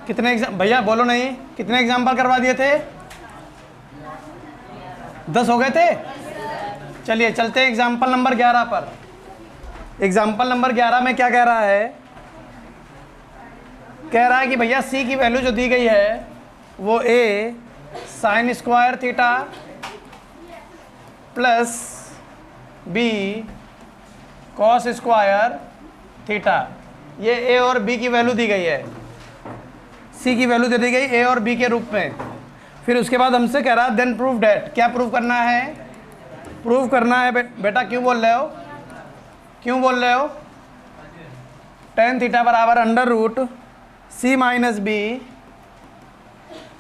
कितने एग्जाम भैया बोलो नहीं, कितने एग्जाम्पल करवा दिए थे? 10 हो गए थे। चलिए चलते हैं एग्जाम्पल नंबर 11 पर। एग्जाम्पल नंबर 11 में क्या कह रहा है? कह रहा है कि भैया सी की वैल्यू जो दी गई है वो A sine square theta plus B cos square theta, ये ए और बी की वैल्यू दी गई है। सी की वैल्यू दे दी गई ए और बी के रूप में। फिर उसके बाद हमसे कह रहा है देन प्रूव डैट, क्या प्रूव करना है? प्रूव करना है बेटा, क्यों बोल रहे हो? क्यों बोल रहे हो? टेन थीटा बराबर अंडर रूट सी माइनस बी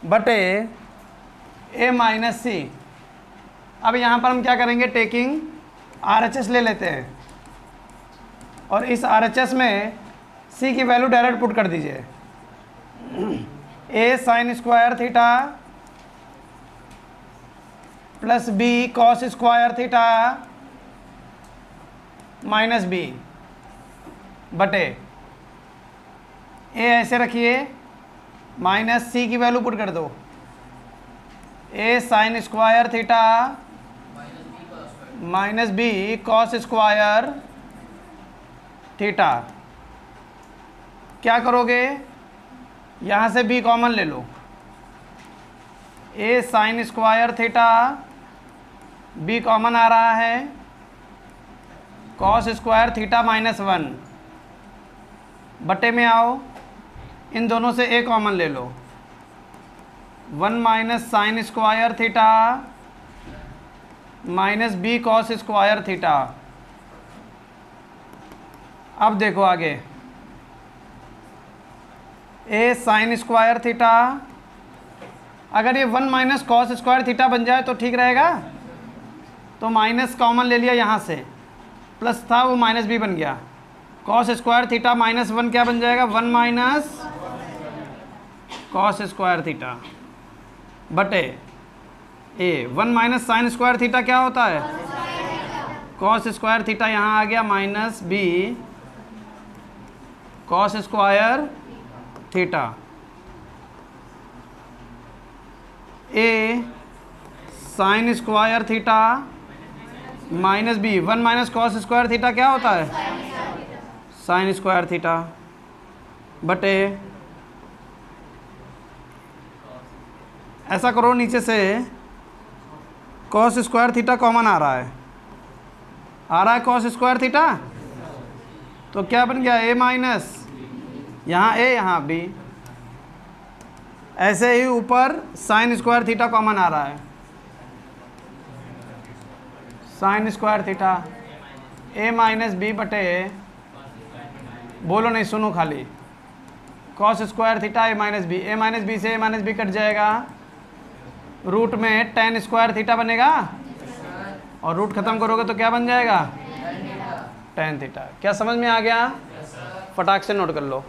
बटे ए माइनस सी। अब यहाँ पर हम क्या करेंगे, टेकिंग RHS ले लेते हैं और इस RHS में सी की वैल्यू डायरेक्ट पुट कर दीजिए। A sine square theta plus B cos square theta minus B बटे ए ऐसे रखिए, माइनस सी की वैल्यू पुट कर दो, A sine square theta minus B cos square theta. क्या करोगे, यहाँ से बी कॉमन ले लो, A sine square theta B common आ रहा है, कॉस स्क्वायर थीटा माइनस 1 बटे में आओ, इन दोनों से ए कॉमन ले लो, 1 minus sine square theta minus B cos square theta. अब देखो आगे, ए साइन स्क्वायर थीटा, अगर ये 1 माइनस कॉस स्क्वायर थीटा बन जाए तो ठीक रहेगा, तो माइनस कॉमन ले लिया यहाँ से, प्लस था वो माइनस भी बन गया, कॉस स्क्वायर थीटा माइनस 1 क्या बन जाएगा, 1 माइनस कॉस स्क्वायर थीटा बटे A 1 minus sine square theta क्या होता है, कॉस स्क्वायर थीटा यहाँ आ गया minus B cos square theta, A sine square theta minus B 1 minus cos square theta क्या होता है, साइन स्क्वायर थीटा बटे, ऐसा करो नीचे से कॉस स्क्वायर थीटा कॉमन आ रहा है कॉस स्क्वायर थीटा, तो क्या बन गया ए माइनस, यहाँ ए यहाँ बी, ऐसे ही ऊपर साइन स्क्वायर थीटा कॉमन आ रहा है, साइन स्क्वायर थीटा ए माइनस बी बटे, बोलो नहीं सुनो खाली, कॉस स्क्वायर थीटा ए माइनस बी से ए माइनस बी कट जाएगा, रूट में टेन स्क्वायर थीटा बनेगा और रूट खत्म करोगे तो क्या बन जाएगा, टेन थीटा। क्या समझ में आ गया? फटाक से नोट कर लो।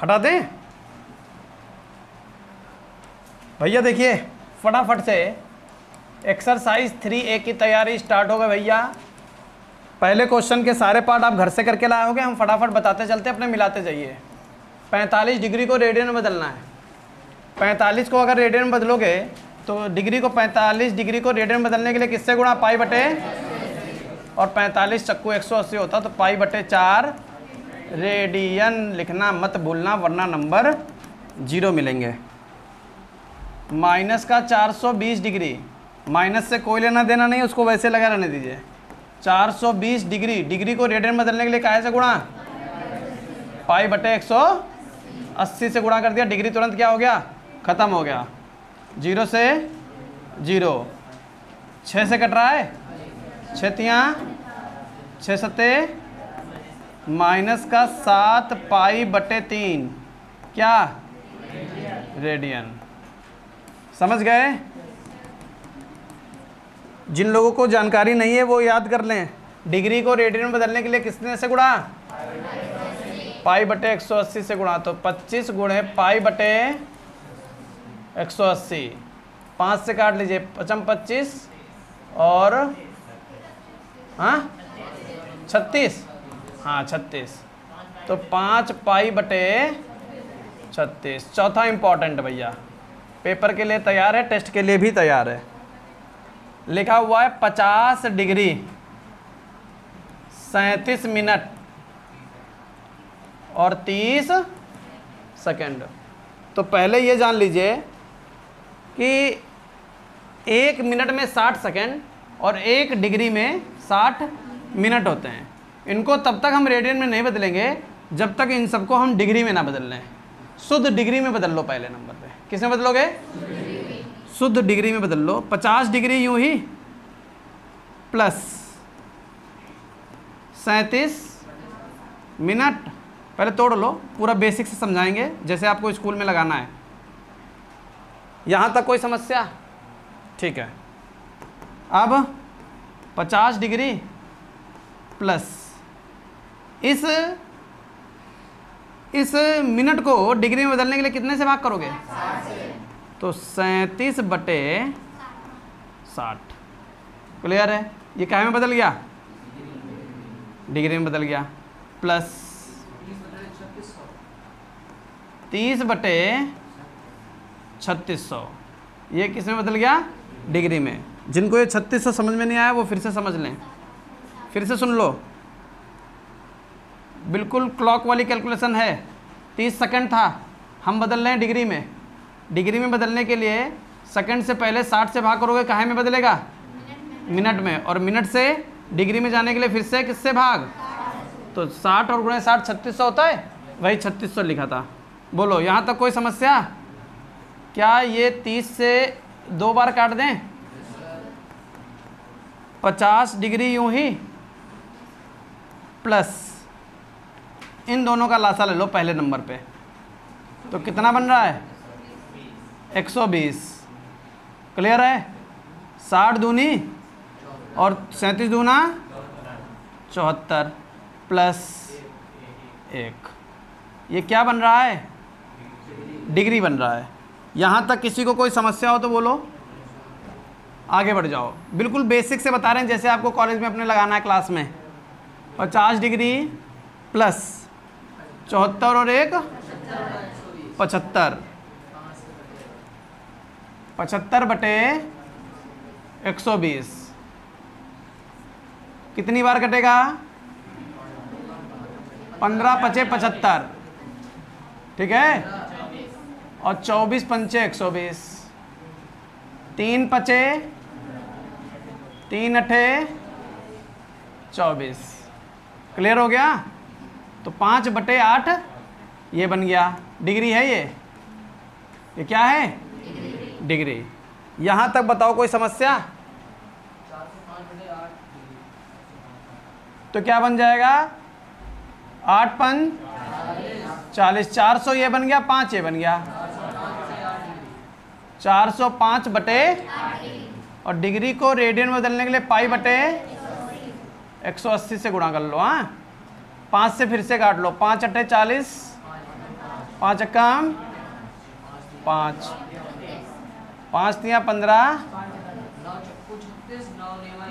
हटा दें भैया। देखिए फटाफट से एक्सरसाइज 3A की तैयारी स्टार्ट हो गई भैया। पहले क्वेश्चन के सारे पार्ट आप घर से करके लाए होंगे, हम फटाफट बताते चलते, अपने मिलाते जाइए। 45 डिग्री को रेडियन में बदलना है। 45 को अगर रेडियन में बदलोगे तो डिग्री को 45 डिग्री को रेडियन में बदलने के लिए किससे गुणा? पाई बटे, और 45 चक्कू 180 होता तो पाई बटे 4 रेडियन लिखना मत भूलना, वरना नंबर 0 मिलेंगे। माइनस का 420 डिग्री, माइनस से कोई लेना देना नहीं, उसको वैसे लगा रहने दीजिए। 420 डिग्री, डिग्री को रेडियन में बदलने के लिए काहे से गुणा? पाई बटे 180 से गुणा कर दिया, डिग्री तुरंत क्या हो गया? खत्म हो गया। 0 से 0, 6 से कट रहा है, 6 तियाँ 6 सत्ते, माइनस का 7 पाई बटे 3 क्या? रेडियन। समझ गए? जिन लोगों को जानकारी नहीं है वो याद कर लें, डिग्री को रेडियन में बदलने के लिए किसने से गुणा? पाई बटे 180 से गुणा, तो 25 गुणे पाई बटे 180, 5 से काट लीजिए, 5 25 और 36, हाँ 36, तो 5 पाई बटे 36। चौथा इंपॉर्टेंट भैया, पेपर के लिए तैयार है, टेस्ट के लिए भी तैयार है। लिखा हुआ है 50 डिग्री 37 मिनट और 30 सेकंड। तो पहले ये जान लीजिए कि 1 मिनट में 60 सेकंड और 1 डिग्री में 60 मिनट होते हैं। इनको तब तक हम रेडियन में नहीं बदलेंगे जब तक इन सबको हम डिग्री में ना बदल लें। शुद्ध डिग्री में बदल लो पहले नंबर पे। किस में बदलोगे? शुद्ध डिग्री में बदल लो। 50 डिग्री यूं ही प्लस 37 मिनट। पहले तोड़ लो, पूरा बेसिक से समझाएंगे जैसे आपको स्कूल में लगाना है। यहाँ तक कोई समस्या? ठीक है। अब 50 डिग्री प्लस इस मिनट को डिग्री में बदलने के लिए कितने से भाग करोगे? तो 37 बटे 60। क्लियर है? ये क्या में बदल गया? डिग्री में बदल गया। प्लस 30 बटे 3600, ये किस में बदल गया? डिग्री में। जिनको ये 3600 समझ में नहीं आया वो फिर से समझ लें, फिर से सुन लो। बिल्कुल क्लॉक वाली कैलकुलेशन है। 30 सेकंड था, हम बदल रहे हैं डिग्री में। डिग्री में बदलने के लिए सेकंड से पहले 60 से भाग करोगे, काहे में बदलेगा? मिनट में। और मिनट से डिग्री में जाने के लिए फिर से किससे भाग? तो 60 और गुणे 60 3600 होता है, वही 3600 लिखा था। बोलो यहाँ तक कोई समस्या? क्या ये 30 से 2 बार काट दें? 50 डिग्री यूं ही प्लस इन दोनों का लासा ले लो पहले नंबर पे, तो कितना बन रहा है? 120। क्लियर है? 60 दूनी और 37 दूना 74 प्लस 1, ये क्या बन रहा है? डिग्री बन रहा है। यहाँ तक किसी को कोई समस्या हो तो बोलो, आगे बढ़ जाओ। बिल्कुल बेसिक से बता रहे हैं जैसे आपको कॉलेज में अपने लगाना है क्लास में। 50 डिग्री प्लस 74 और 1 75, 75 बटे 120 कितनी बार कटेगा? 15 पचे 75, ठीक है। और 24 पंचे 120, 3 पचे 3 अठे 24। क्लियर हो गया? तो 5 बटे 8 ये बन गया। डिग्री है ये क्या है? डिग्री। यहाँ तक बताओ कोई समस्या? तो क्या बन जाएगा? 8 पंच 40, 400 ये बन गया, 5 ये बन गया, 405 बटे, और डिग्री को रेडियन में बदलने के लिए पाई बटे 180 से गुणा कर लो। हाँ, 5 से फिर से काट लो, 5 अट्ठे 40, 5 कम 5, 5 तिया 15,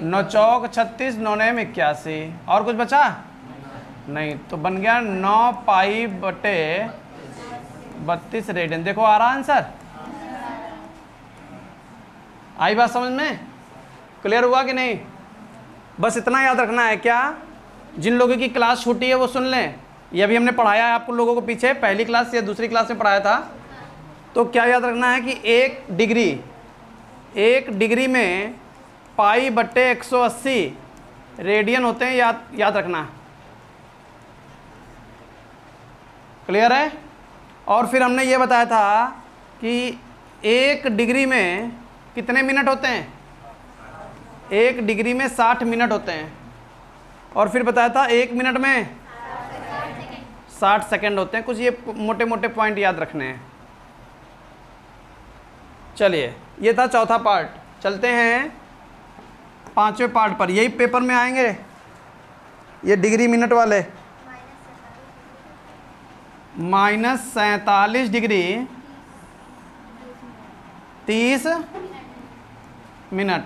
9 चौक 36, 9 नेम 81। और कुछ बचा नहीं, तो बन गया 9 पाई बटे 32 रेडियन। देखो आ रहा आंसर, आई बात समझ में? क्लियर हुआ कि नहीं? बस इतना याद रखना है। क्या जिन लोगों की क्लास छूटी है वो सुन लें, ये अभी हमने पढ़ाया है आपको लोगों को पीछे पहली क्लास या दूसरी क्लास में पढ़ाया था। तो क्या याद रखना है कि 1 डिग्री में पाई बट्टे 180 रेडियन होते हैं, याद रखना। क्लियर है? और फिर हमने ये बताया था कि 1 डिग्री में कितने मिनट होते हैं? 1 डिग्री में 60 मिनट होते हैं। और फिर बताया था 1 मिनट में 60 सेकंड होते हैं। कुछ ये मोटे मोटे पॉइंट याद रखने हैं। चलिए, ये था चौथा पार्ट। चलते हैं 5वें पार्ट पर। यही पेपर में आएंगे ये डिग्री मिनट वाले। -47 डिग्री 30 मिनट।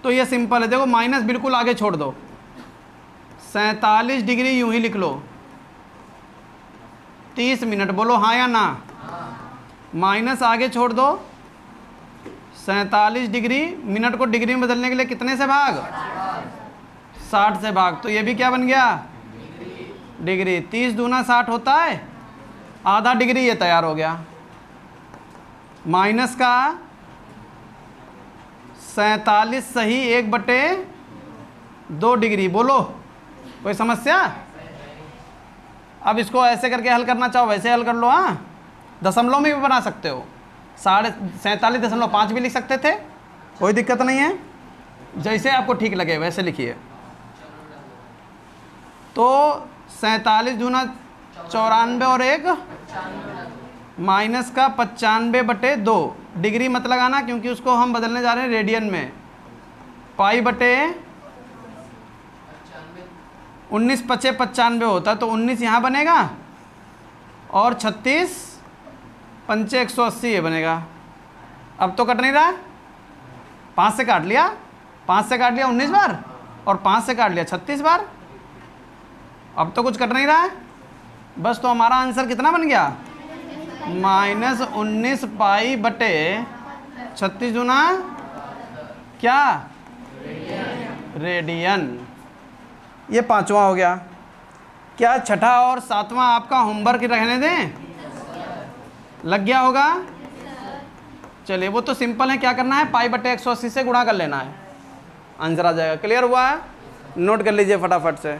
तो ये सिंपल है, देखो माइनस बिल्कुल आगे छोड़ दो, 47 डिग्री यूं ही लिख लो, 30 मिनट। बोलो हाँ या ना? माइनस आगे छोड़ दो, 47 डिग्री, मिनट को डिग्री में बदलने के लिए कितने से भाग? 60 से भाग। तो ये भी क्या बन गया? डिग्री। 30 दूना 60 होता है, आधा डिग्री ये तैयार हो गया। माइनस का 47 सही 1/2 डिग्री। बोलो कोई समस्या? अब इसको ऐसे करके हल करना चाहो वैसे हल कर लो। हाँ, दशमलव में भी बना सकते हो, 47.5 भी लिख सकते थे, कोई दिक्कत नहीं है। जैसे आपको ठीक लगे वैसे लिखिए। तो 47 दूना 94 और 1 माइनस का 95/2 डिग्री मत लगाना क्योंकि उसको हम बदलने जा रहे हैं रेडियन में। पाई बटे 19 पचे 95 होता है, तो 19 यहाँ बनेगा और 36 पंचे 180 ये बनेगा। अब तो कट नहीं रहा, 5 से काट लिया, 5 से काट लिया 19 बार और 5 से काट लिया 36 बार। अब तो कुछ कट नहीं रहा है बस। तो हमारा आंसर कितना बन गया? -19 पाई बटे 36 दूना क्या? रेडियन। ये 5वां हो गया। क्या 6ठा और 7वां आपका होमवर्क रहने दें? लग गया होगा? चलिए, वो तो सिंपल है। क्या करना है? पाई बटे 180 से गुणा कर लेना है, आंसर आ जाएगा। क्लियर हुआ है? नोट कर लीजिए फटाफट से।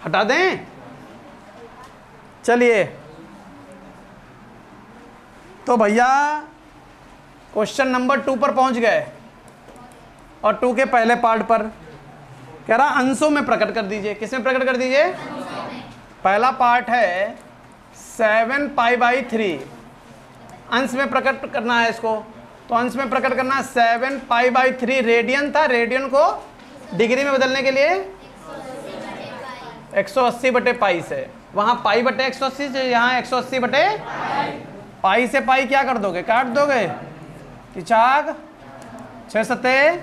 हटा दें? चलिए, तो भैया क्वेश्चन नंबर 2 पर पहुंच गए और 2 के पहले पार्ट पर कह रहा अंशों में प्रकट कर दीजिए। किसमें प्रकट कर दीजिए? पहला पार्ट है 7 π/3, अंश में प्रकट करना है इसको। तो अंश में प्रकट करना है 7 π/3 रेडियन था, रेडियन को डिग्री में बदलने के लिए 180/π से, वहां π/180 से यहाँ 180/π से पाई क्या कर दोगे? काट दोगे कि चाक 6 7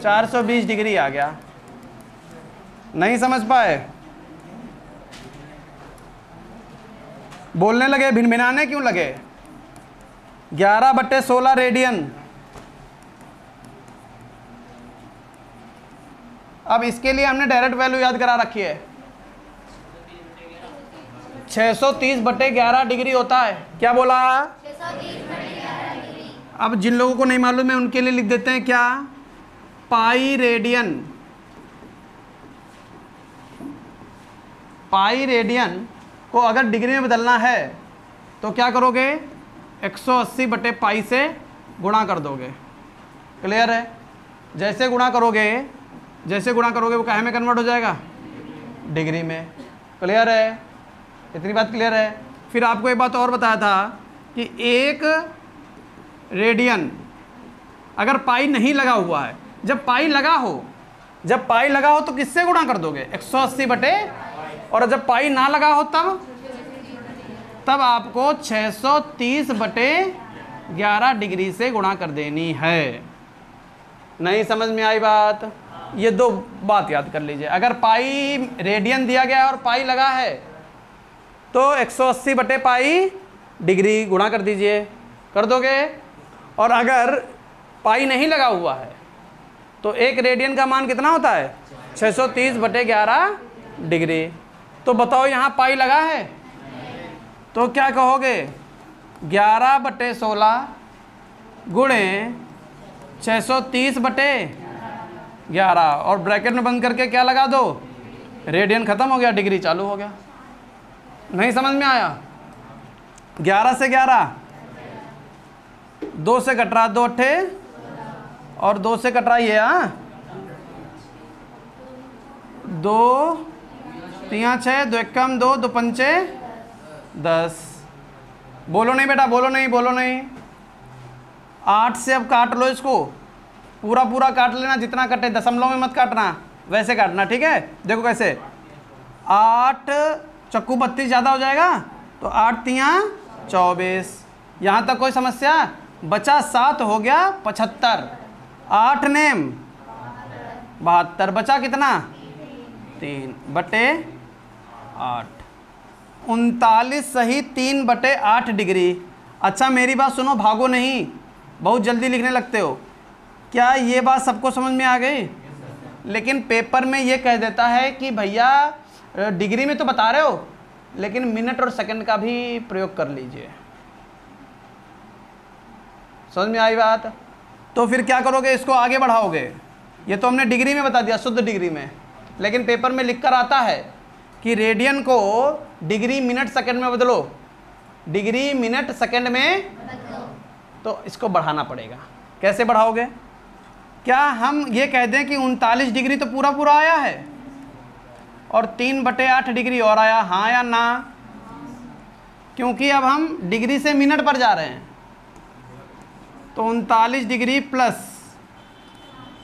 420 डिग्री आ गया। नहीं समझ पाए? बोलने लगे, भिनभिनाने क्यों लगे? 11/16 रेडियन। अब इसके लिए हमने डायरेक्ट वैल्यू याद करा रखी है, 630/11 डिग्री होता है। क्या बोला? 630/11 डिग्री। अब जिन लोगों को नहीं मालूम है उनके लिए लिख देते हैं क्या? Pi radian. पाई रेडियन को अगर डिग्री में बदलना है तो क्या करोगे? 180/π से गुणा कर दोगे। क्लियर है? जैसे गुणा करोगे वो काहे में कन्वर्ट हो जाएगा? डिग्री में। क्लियर है? इतनी बात क्लियर है? फिर आपको एक बात और बताया था कि एक रेडियन अगर पाई नहीं लगा हुआ है, जब पाई लगा हो तो किससे गुणा कर दोगे? 180 और जब पाई ना लगा हो तब आपको 630/11 डिग्री से गुणा कर देनी है। नहीं समझ में आई बात? ये 2 बात याद कर लीजिए। अगर पाई रेडियन दिया गया है और पाई लगा है तो 180/π डिग्री गुणा कर दीजिए, कर दोगे। और अगर पाई नहीं लगा हुआ है तो एक रेडियन का मान कितना होता है? 630/11 डिग्री। तो बताओ यहाँ पाई लगा है तो क्या कहोगे? 11/16 गुणे 630/11 और ब्रैकेट में बंद करके क्या लगा दो? रेडियन खत्म हो गया, डिग्री चालू हो गया। नहीं समझ में आया? 11 से 11 2 से कट रहा, 2 8 और 2 से कट रहा ये, 2 3 6 2 1 2 2 5 10। बोलो नहीं बेटा, बोलो नहीं। 8 से अब काट लो इसको, पूरा काट लेना, जितना कटे, दशमलव में मत काटना, वैसे काटना। ठीक है? देखो कैसे, 8 चक्कू 32 ज़्यादा हो जाएगा तो 8 3 24। यहाँ तक कोई समस्या? बचा 7 हो गया 75, 8 नेम 72, बचा कितना? 3/8, 39 सही 3/8 डिग्री। अच्छा मेरी बात सुनो, भागो नहीं, बहुत जल्दी लिखने लगते हो। क्या ये बात सबको समझ में आ गई? लेकिन पेपर में ये कह देता है कि भैया डिग्री में तो बता रहे हो लेकिन मिनट और सेकंड का भी प्रयोग कर लीजिए। समझ में आई बात? तो फिर क्या करोगे? इसको आगे बढ़ाओगे। ये तो हमने डिग्री में बता दिया, शुद्ध डिग्री में, लेकिन पेपर में लिखकर आता है कि रेडियन को डिग्री मिनट सेकंड में बदलो, डिग्री मिनट सेकंड में, तो इसको बढ़ाना पड़ेगा। कैसे बढ़ाओगे? क्या हम ये कह दें कि 39 डिग्री तो पूरा आया है और 3/8 डिग्री और आया, हाँ या ना? क्योंकि अब हम डिग्री से मिनट पर जा रहे हैं। तो 39 डिग्री प्लस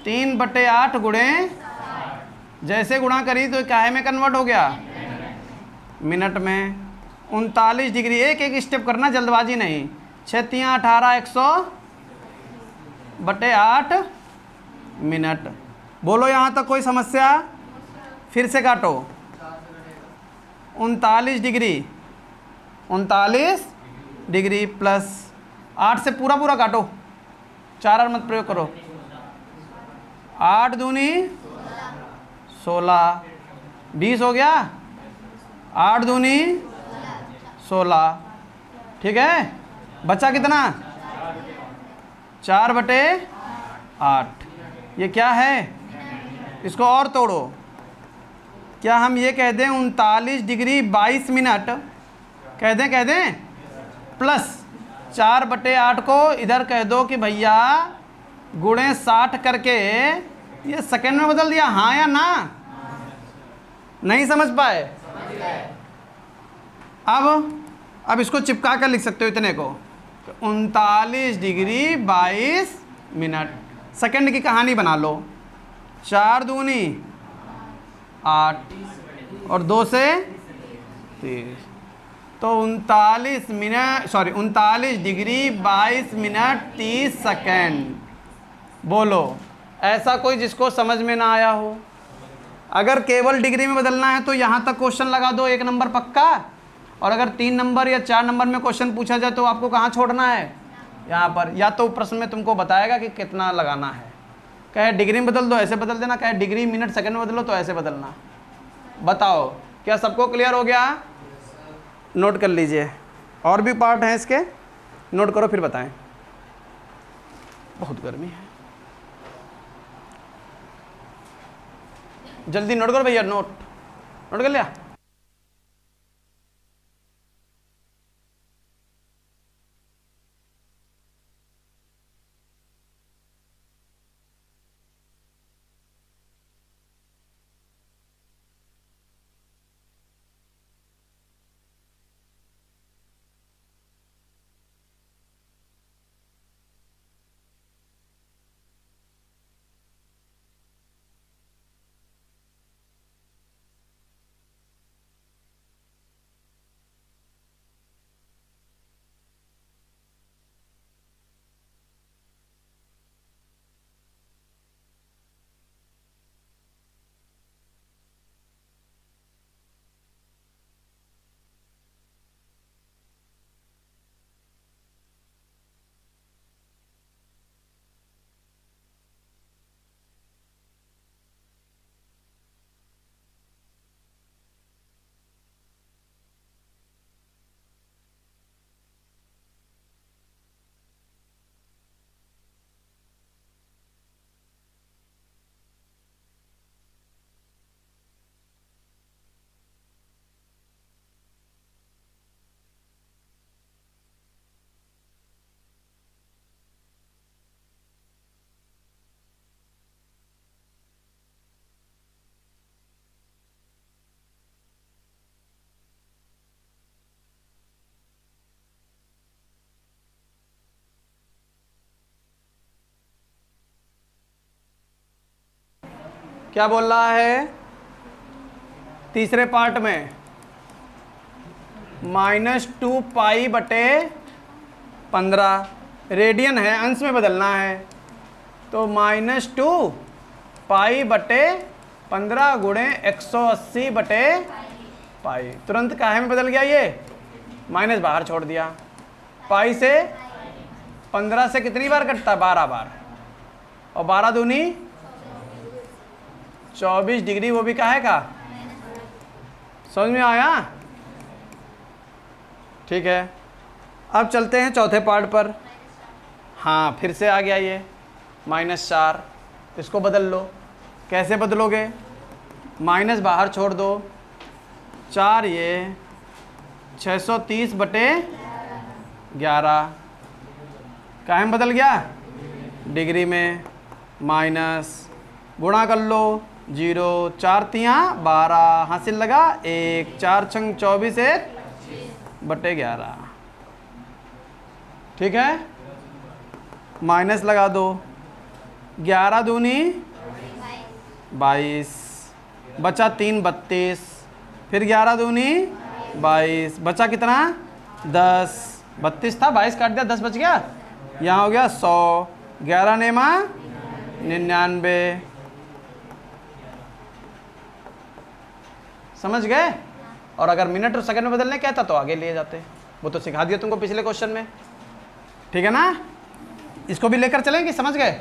3/8 गुणे, जैसे गुणा करी तो काहे में कन्वर्ट हो गया? मिनट में। 39 डिग्री, एक स्टेप करना, जल्दबाजी नहीं। 6 3 18 100/8 मिनट। बोलो यहाँ तक कोई समस्या? फिर से काटो। 39 डिग्री प्लस 8 से पूरा काटो, 4 मत प्रयोग करो। 8 दूनी 16, 20 हो गया। 8 दूनी 16, ठीक है? बचा कितना? 4/8। ये क्या है? इसको और तोड़ो, क्या हम ये कह दें 39 डिग्री 22 मिनट, कह दें प्लस 4/8 को इधर कह दो कि भैया गुणे 60 करके ये सेकंड में बदल दिया, हाँ या ना? नहीं समझ पाए? अब इसको चिपका कर लिख सकते हो इतने को, 39 डिग्री 22 मिनट। सेकंड की कहानी बना लो, 4 दूनी 8 और 2 से 30, तो 39 डिग्री 22 मिनट 30 सेकंड। बोलो ऐसा कोई जिसको समझ में ना आया हो? अगर केवल डिग्री में बदलना है तो यहाँ तक क्वेश्चन लगा दो, 1 नंबर पक्का। और अगर 3 नंबर या 4 नंबर में क्वेश्चन पूछा जाए तो आपको कहाँ छोड़ना है? यहाँ पर। या तो प्रश्न में तुमको बताएगा कि कितना लगाना है, कहे डिग्री में बदल दो ऐसे बदल देना, कहे डिग्री मिनट सेकंड में बदलो तो ऐसे बदलना। बताओ क्या सबको क्लियर हो गया? नोट कर लीजिए, और भी पार्ट हैं इसके, नोट करो फिर बताएं। बहुत गर्मी है, जल्दी नोट करो भैया, नोट कर लिया? क्या बोल रहा है? तीसरे पार्ट में -2 पाई/15 रेडियन है, अंश में बदलना है, तो -2 पाई/15 गुणे 180/पाई। तुरंत काहे में बदल गया? ये माइनस बाहर छोड़ दिया। पाई से 15 से कितनी बार कटता? 12 बार, और 12 दूनी 24 डिग्री, वो भी काहे का? समझ में आया? ठीक है, अब चलते हैं चौथे पार्ट पर। हाँ फिर से आ गया ये -4, इसको बदल लो। कैसे बदलोगे? माइनस बाहर छोड़ दो, 4 ये 630/11 काहे में बदल गया? डिग्री में। माइनस गुणा कर लो, 0 4 तियाँ 12, हासिल लगा 1, 4 छंग 24, 1/11। ठीक है, माइनस लगा दो, 11 दूनी 22, बचा 3 32, फिर 11 दूनी 22, बचा कितना? 10। 32 था, 22 काट दिया, 10 बच गया। यहाँ हो गया 100, 11 नेमा 99। समझ गए? और अगर मिनट और सेकंड में बदलने कहता तो आगे लिए जाते, वो तो सिखा दिया तुमको पिछले क्वेश्चन में। ठीक है ना? इसको भी लेकर चलेंगे, समझ गए?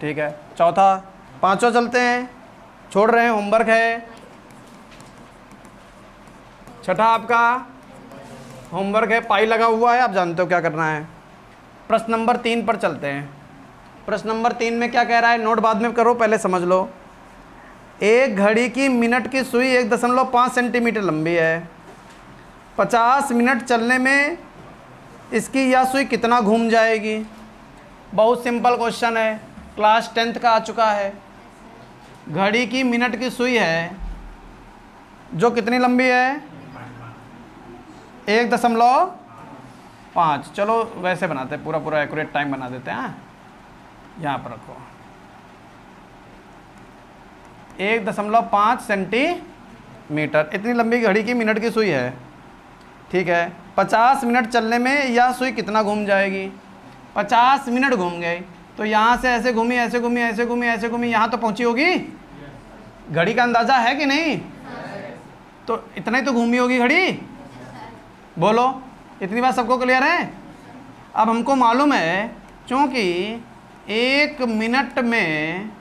ठीक है, चौथा। पांचवा चलते हैं, छोड़ रहे हैं, होमवर्क है। छठा आपका होमवर्क है, पाई लगा हुआ है, आप जानते हो क्या करना है। प्रश्न नंबर 3 पर चलते हैं। प्रश्न नंबर 3 में क्या कह रहा है? नोट बाद में करो, पहले समझ लो। एक घड़ी की मिनट की सुई 1.5 सेंटीमीटर लंबी है। 50 मिनट चलने में इसकी यह सुई कितना घूम जाएगी? बहुत सिंपल क्वेश्चन है, क्लास 10th का आ चुका है। घड़ी की मिनट की सुई है जो कितनी लंबी है? 1.5। चलो वैसे बनाते हैं, पूरा पूरा एक्यूरेट टाइम बना देते हैं। यहाँ पर रखो 1.5 सेंटीमीटर, इतनी लंबी घड़ी की मिनट की सुई है। ठीक है, 50 मिनट चलने में यह सुई कितना घूम जाएगी? 50 मिनट घूम गई तो यहाँ से ऐसे घूमी, ऐसे घूमी, ऐसे घूमी, ऐसे घूमी, यहाँ तो पहुँची होगी। घड़ी का अंदाज़ा है कि नहीं? तो इतना ही तो घूमी होगी घड़ी। बोलो, इतनी बात सबको क्लियर है? अब हमको मालूम है क्योंकि 1 मिनट में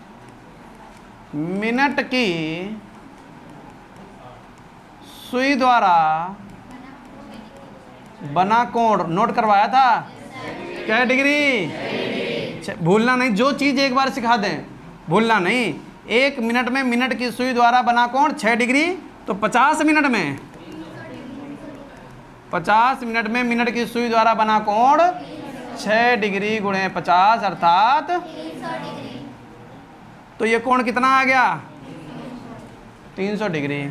मिनट की सुई द्वारा बना कोण नोट करवाया था। क्या डिग्री? भूलना नहीं, जो चीज़ एक बार सिखा दें भूलना नहीं। 1 मिनट में मिनट की सुई द्वारा बना कोण 6 डिग्री, तो 50 मिनट में 50 मिनट में मिनट की सुई द्वारा बना कोण 6 डिग्री गुणे 50 अर्थात 300 डिग्री। तो ये कोण कितना आ गया? 300 डिग्री।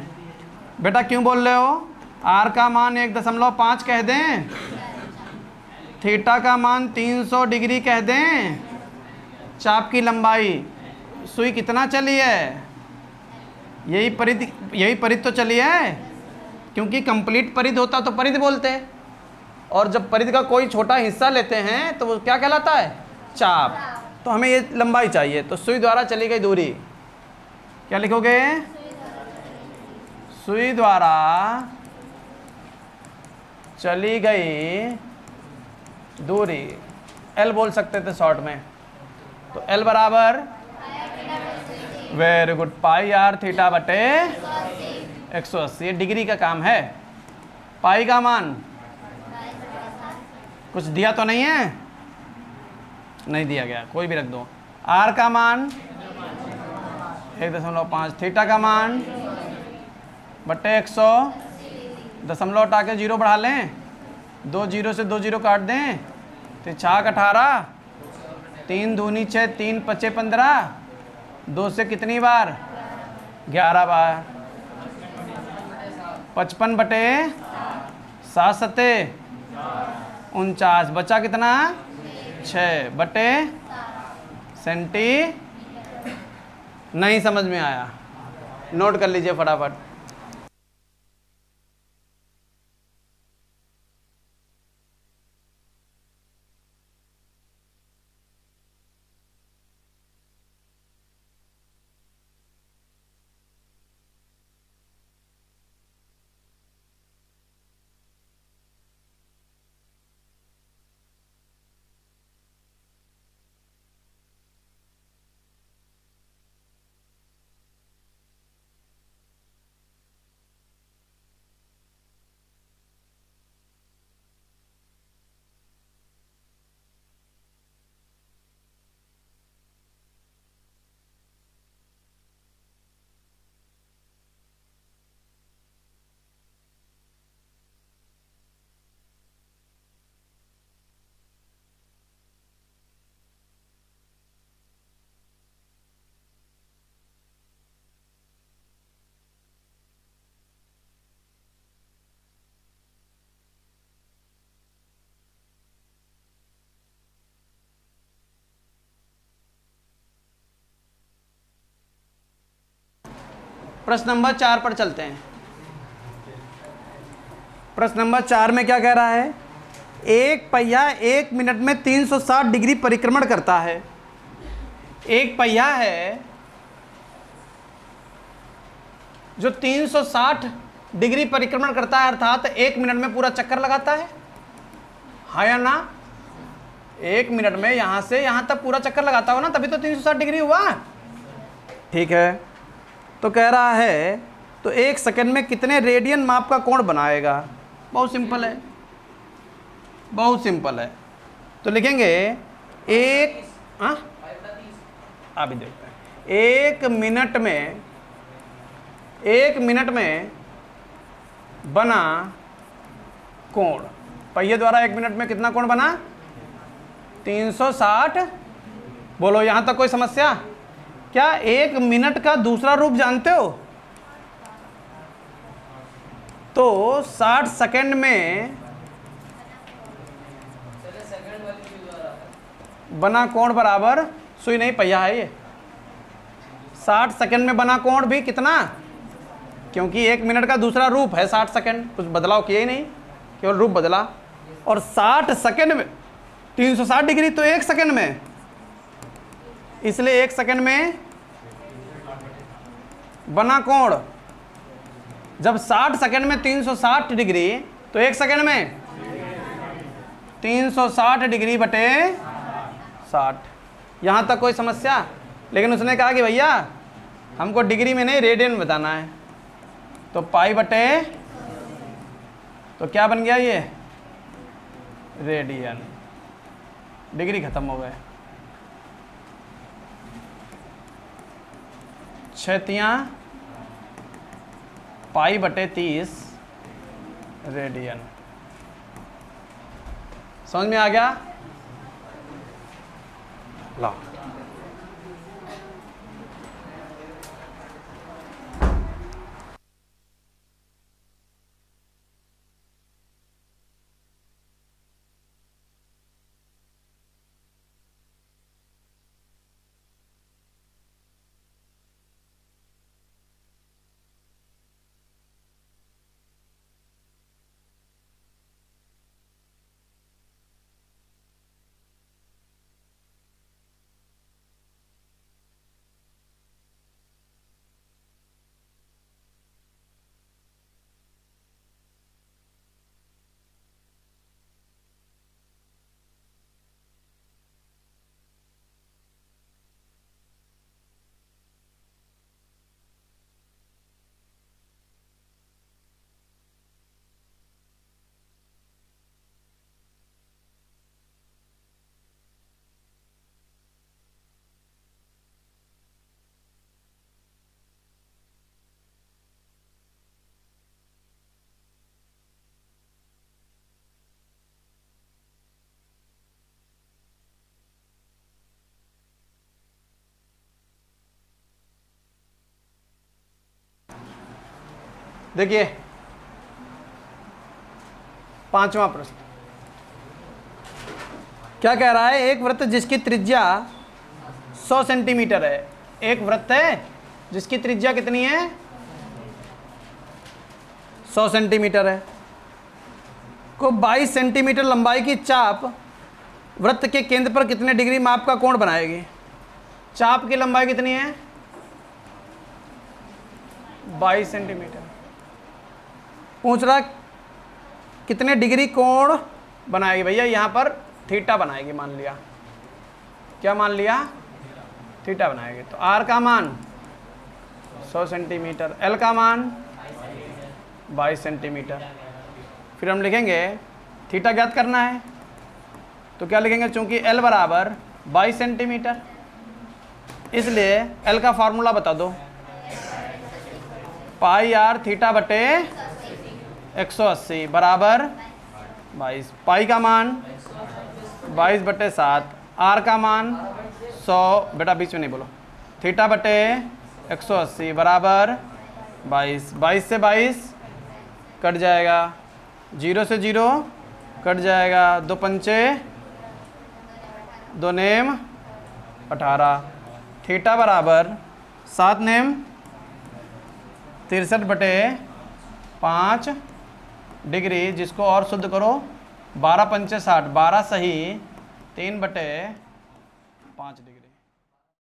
बेटा क्यों बोल रहे हो? आर का मान 1.5 कह दें, थीटा का मान 300 डिग्री कह दें, चाप की लंबाई सुई कितना चली है? यही परिध तो चली है, क्योंकि कंप्लीट परिध होता तो परिध बोलते, और जब परिध का कोई छोटा हिस्सा लेते हैं तो वो क्या कहलाता है? चाप। तो हमें ये लंबाई चाहिए, तो सुई द्वारा चली गई दूरी क्या लिखोगे? सुई द्वारा चली गई दूरी, L बोल सकते थे शॉर्ट में। तो L बराबर, very good, pi R theta बटे 180। डिग्री का काम है। पाई का मान कुछ दिया तो नहीं है? नहीं दिया गया, कोई भी रख दो। आर का मान 1.5, थीटा का मान बटे 100, दशमलव हटा के 0 बढ़ा लें, 2 0 से 2 0 काट दें, तो 4 18, 3 दूनी 6, 3 5 15, 2 से कितनी बार? 11 बार। 55 बटे 7 सत्ते 49, बचा कितना? 6 बटे सेंटी। नहीं समझ में आया? नोट कर लीजिए फटाफट। प्रश्न नंबर 4 पर चलते हैं। प्रश्न नंबर 4 में क्या कह रहा है? एक पहिया 1 मिनट में 360 डिग्री परिक्रमण करता है। एक पहिया है जो 360 डिग्री परिक्रमण करता है, अर्थात 1 मिनट में पूरा चक्कर लगाता है। हाँ या ना? 1 मिनट में यहां से यहां तक पूरा चक्कर लगाता हो ना, तभी तो 360 डिग्री हुआ। ठीक है, तो कह रहा है तो 1 सेकंड में कितने रेडियन माप का कोण बनाएगा? बहुत सिंपल है, बहुत सिंपल है। तो लिखेंगे एक, अभी देखते हैं, 1 मिनट में 1 मिनट में बना कोण, पहिए द्वारा 1 मिनट में कितना कोण बना? 360। बोलो यहां तक कोई समस्या? क्या 1 मिनट का दूसरा रूप जानते हो? तो 60 सेकंड में बना कोण बराबर सुई नहीं पहिया है ये। 60 सेकंड में बना कोण भी कितना? क्योंकि 1 मिनट का दूसरा रूप है 60 सेकंड, कुछ बदलाव किया ही नहीं, केवल रूप बदला। और 60 सेकंड में 360 डिग्री तो 1 सेकंड में, इसलिए 1 सेकंड में बना कोण। जब 60 सेकंड में 360 डिग्री तो 1 सेकंड में 360 डिग्री बटे 60। यहां तक कोई समस्या? लेकिन उसने कहा कि भैया हमको डिग्री में नहीं रेडियन में बताना है, तो पाई बटे, तो क्या बन गया ये? रेडियन। डिग्री खत्म हो गए। 6 पाई बटे 30 रेडियन। समझ में आ गया? ला देखिए 5वां प्रश्न क्या कह रहा है? एक वृत्त जिसकी त्रिज्या 100 सेंटीमीटर है, एक वृत्त है जिसकी त्रिज्या कितनी है? 100 सेंटीमीटर है, को 22 सेंटीमीटर लंबाई की चाप वृत्त के केंद्र पर कितने डिग्री माप का कोण बनाएगी? चाप की लंबाई कितनी है? 22 सेंटीमीटर। पूछ रहा कितने डिग्री कोण बनाएगी? भैया यहाँ पर थीटा बनाएगी, मान लिया। क्या मान लिया? थीटा बनाएगी। तो आर का मान 100 सेंटीमीटर, एल का मान 22 सेंटीमीटर। फिर हम लिखेंगे थीटा ज्ञात करना है, तो क्या लिखेंगे? चूंकि एल बराबर 22 सेंटीमीटर, इसलिए एल का फार्मूला बता दो। पाई आर थीटा बटे 180 बराबर 22। पाई का मान 22 बटे 7, आर का मान 100, बेटा बीच में नहीं बोलो, थीटा बटे 180 बराबर 22। 22 से 22 कट जाएगा, 0 से 0 कट जाएगा, 2 पंचे 2 नेम 18। थीटा बराबर 7 नेम 63 बटे 5 डिग्री, जिसको और शुद्ध करो 12 पंचे 60, 12 सही 3 बटे 5 डिग्री।